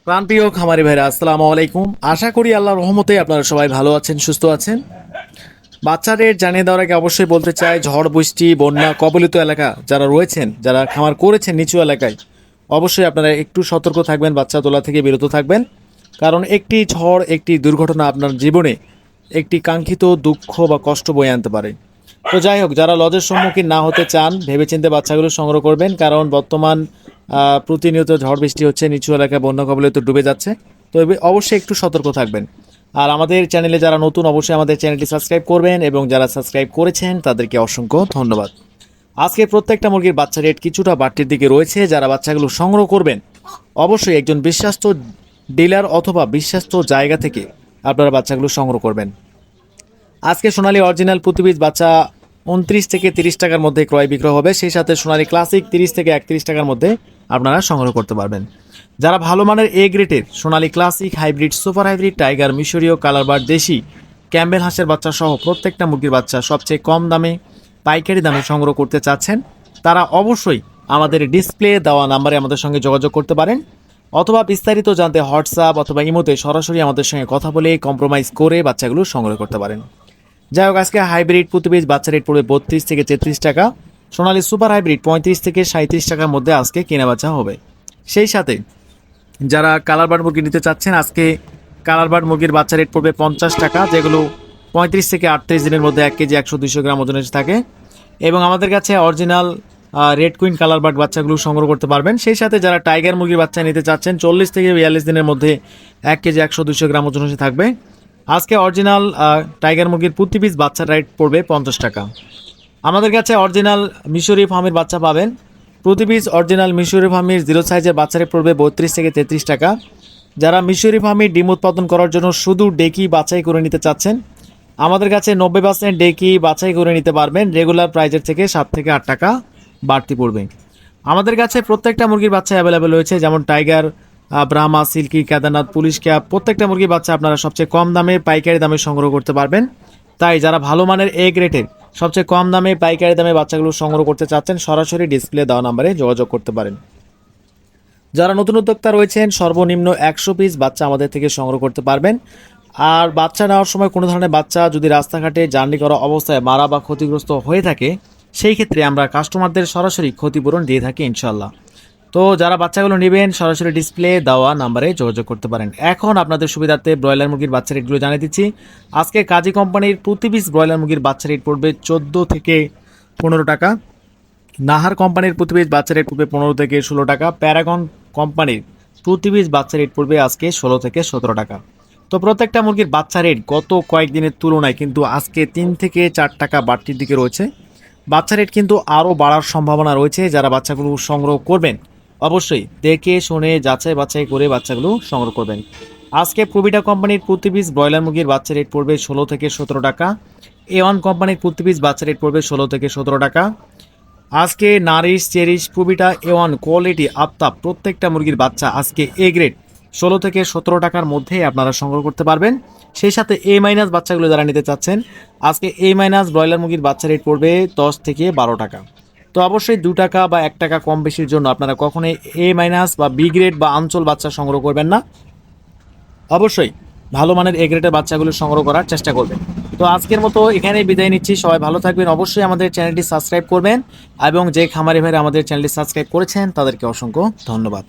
প্রাণপ্রিয় খামারি ভাইরা আসসালামু আলাইকুম। আশা করি আল্লাহর রহমতে আপনারা সবাই ভালো আছেন, সুস্থ আছেন। বাচ্চাদের জানিয়ে দেওয়ার আগে অবশ্যই বলতে চাই, ঝড় বৃষ্টি বন্যা কবলিত এলাকা যারা রয়েছেন, যারা খামার করেছেন নিচু এলাকায়, অবশ্যই আপনারা একটু সতর্ক থাকবেন, বাচ্চা তোলা থেকে বিরত থাকবেন। কারণ একটি ঝড়, একটি দুর্ঘটনা আপনার জীবনে একটি কাঙ্ক্ষিত দুঃখ বা কষ্ট বয়ে আনতে পারে। তো যাই হোক, যারা লজের সম্মুখীন না হতে চান ভেবেচিন্তে বাচ্চাগুলো সংগ্রহ করবেন, কারণ বর্তমান প্রতিনিয়ত ঝড় বৃষ্টি হচ্ছে, নিচু এলাকায় বন্যা কবলিত ডুবে যাচ্ছে। তো অবশ্যই একটু সতর্ক থাকবেন। আর আমাদের চ্যানেলে যারা নতুন, অবশ্যই আমাদের চ্যানেলটি সাবস্ক্রাইব করবেন, এবং যারা সাবস্ক্রাইব করেছেন তাদেরকে অসংখ্য ধন্যবাদ। আজকে প্রত্যেকটা মুরগির বাচ্চা রেট কিছুটা বাড়তির দিকে রয়েছে। যারা বাচ্চাগুলো সংগ্রহ করবেন অবশ্যই একজন বিশ্বস্ত ডিলার অথবা বিশ্বস্ত জায়গা থেকে আপনারা বাচ্চাগুলো সংগ্রহ করবেন। আজকে সোনালী অরিজিনাল প্রতি বাচ্চা 29 থেকে 30 টাকার মধ্যে ক্রয় বিক্রয় হবে। সেই সাথে সোনালী ক্লাসিক 30 থেকে 31 টাকার মধ্যে আপনারা সংগ্রহ করতে পারবেন। যারা ভালো মানের এ গ্রেডের Sonali classic, hybrid, super hybrid, tiger, মিশরীয়, কালারবার্ড, দেশি, ক্যাম্বেল হাঁসের বাচ্চা সহ প্রত্যেকটা মুরগির বাচ্চা সবচেয়ে কম দামে, পাইকারি দামে সংগ্রহ করতে চাচ্ছেন, তারা অবশ্যই আমাদের ডিসপ্লে দেওয়া নাম্বারে আমাদের সঙ্গে যোগাযোগ করতে পারেন, অথবা বিস্তারিত জানতে হোয়াটসঅ্যাপ অথবা ইমোতে সরাসরি আমাদের সঙ্গে কথা বলে কম্প্রোমাইজ করে বাচ্চাগুলো সংগ্রহ করতে পারেন। যাই হোক, আজকে হাইব্রিড প্রতি পিস বাচ্চা রেট পড়বে 32 থেকে 33 টাকা। সোনালী সুপার হাইব্রিড 35 থেকে 37 টাকার মধ্যে আজকে কেনা বাচ্চা হবে। সেই সাথে যারা কালারবার্ড মুরগি নিতে চাচ্ছেন, আজকে কালারবার্ড মুরগির বাচ্চা রেট পড়বে 50 টাকা, যেগুলো 35 থেকে 38 দিনের মধ্যে 1 কেজি 100-200 গ্রাম ওজনের থাকে। এবং আমাদের কাছে অরিজিনাল রেড কুইন কালারবার্ড বাচ্চাগুলো সংগ্রহ করতে পারবেন। সেই সাথে যারা টাইগার মুরগির বাচ্চা নিতে চাচ্ছেন, 40 থেকে 42 দিনের মধ্যে 1 কেজি 100-200 গ্রাম ওজনের থাকবে। আজকে অরিজিনাল টাইগার মুরগির প্রতি পিস বাচ্চা রেট পড়বে 50 টাকা। আমাদের কাছে অরিজিনাল মিশরি ফার্মের বাচ্চা পাবেন। প্রতি পিস অরিজিনাল মিশরি ফার্মের 0 সাইজের বাচ্চা রেট পড়বে 32 থেকে 33 টাকা। যারা মিশরি ফার্মের ডিম উৎপাদন করার জন্য শুধু ডেকি বাছাই করে নিতে চাচ্ছেন, আমাদের কাছে 90% ডেকি বাছাই করে নিতে পারবেন। রেগুলার প্রাইজের থেকে 7 থেকে 8 টাকা বাড়তি পড়বে। আমাদের কাছে প্রত্যেকটা মুরগির বাচ্চা অ্যাভেলেবেল রয়েছে, যেমন tiger, Brahma, silkie, Kedarnath, police cap, প্রত্যেকটা মুরগির বাচ্চা আপনারা সবচেয়ে কম দামে পাইকারি দামে সংগ্রহ করতে পারবেন। তাই যারা ভালো মানের এ গ্রেডের সবচেয়ে কম দামে পাইকারি দামে বাচ্চাগুলো সংগ্রহ করতে চাচ্ছেন, সরাসরি ডিসপ্লে দেওয়া নাম্বারে যোগাযোগ করতে পারেন। যারা নতুন উদ্যোক্তা রয়েছেন, সর্বনিম্ন 100 পিস বাচ্চা আমাদের থেকে সংগ্রহ করতে পারবেন। আর বাচ্চা নেওয়ার সময় কোনো ধরনের বাচ্চা যদি রাস্তাঘাটে জার্নি করা অবস্থায় মারা বা ক্ষতিগ্রস্ত হয়ে থাকে, সেই ক্ষেত্রে আমরা কাস্টমারদের সরাসরি ক্ষতিপূরণ দিয়ে থাকি ইনশাল্লাহ। তো যারা বাচ্চাগুলো নেবেন, সরাসরি ডিসপ্লে দেওয়া নাম্বারে যোগাযোগ করতে পারেন। এখন আপনাদের সুবিধার্থে ব্রয়লার মুরগির বাচ্চা রেটগুলো জানিয়ে দিচ্ছি। আজকে কাজী কোম্পানির প্রতি পিস ব্রয়লার মুরগির বাচ্চা রেট পড়বে 14 থেকে 15 টাকা। নাহার কোম্পানির প্রতি পিস বাচ্চা রেট পড়বে 15 থেকে 16 টাকা। প্যারাগন কোম্পানির প্রতি পিস বাচ্চা রেট পড়বে আজকে 16 থেকে 17 টাকা। তো প্রত্যেকটা মুরগির বাচ্চা রেট গত কয়েকদিনের তুলনায় কিন্তু আজকে 3 থেকে 4 টাকা বাড়তির দিকে রয়েছে। বাচ্চা রেট কিন্তু আরও বাড়ার সম্ভাবনা রয়েছে। যারা বাচ্চাগুলো সংগ্রহ করবেন অবশ্যই দেখে শুনে যাচাই বাছাই করে বাচ্চাগুলো সংগ্রহ করবেন। আজকে প্রভিটা কোম্পানির প্রতি পিস ব্রয়লার মুরগির বাচ্চা রেট পড়বে 16 থেকে 17 টাকা। A1 কোম্পানির প্রতি পিস বাচ্চা রেট পড়বে 16 থেকে 17 টাকা। আজকে Nourish, cherish, প্রভিটা, A1 quality, Aftab প্রত্যেকটা মুরগির বাচ্চা আজকে এ গ্রেড 16 থেকে 17 টাকার মধ্যে আপনারা সংগ্রহ করতে পারবেন। সেই সাথে A- বাচ্চাগুলো যারা নিতে চাচ্ছেন, আজকে A- ব্রয়লার মুরগির বাচ্চা রেট পড়বে 10 থেকে 12 টাকা। তো অবশ্যই 2 টাকা বা 1 টাকা কম বেশির জন্য আপনারা কখনোই A- বা বি গ্রেড বা আঞ্চল বাচ্চা সংগ্রহ করবেন না। অবশ্যই ভালো মানের এ গ্রেডের বাচ্চাগুলো সংগ্রহ করার চেষ্টা করবেন। তো আজকের মতো এখানেই বিদায় নিচ্ছি। সবাই ভালো থাকবেন। অবশ্যই আমাদের চ্যানেলটি সাবস্ক্রাইব করবেন, এবং যে খামারি ভাইরা আমাদের চ্যানেলটি সাবস্ক্রাইব করেছেন তাদেরকে অসংখ্য ধন্যবাদ।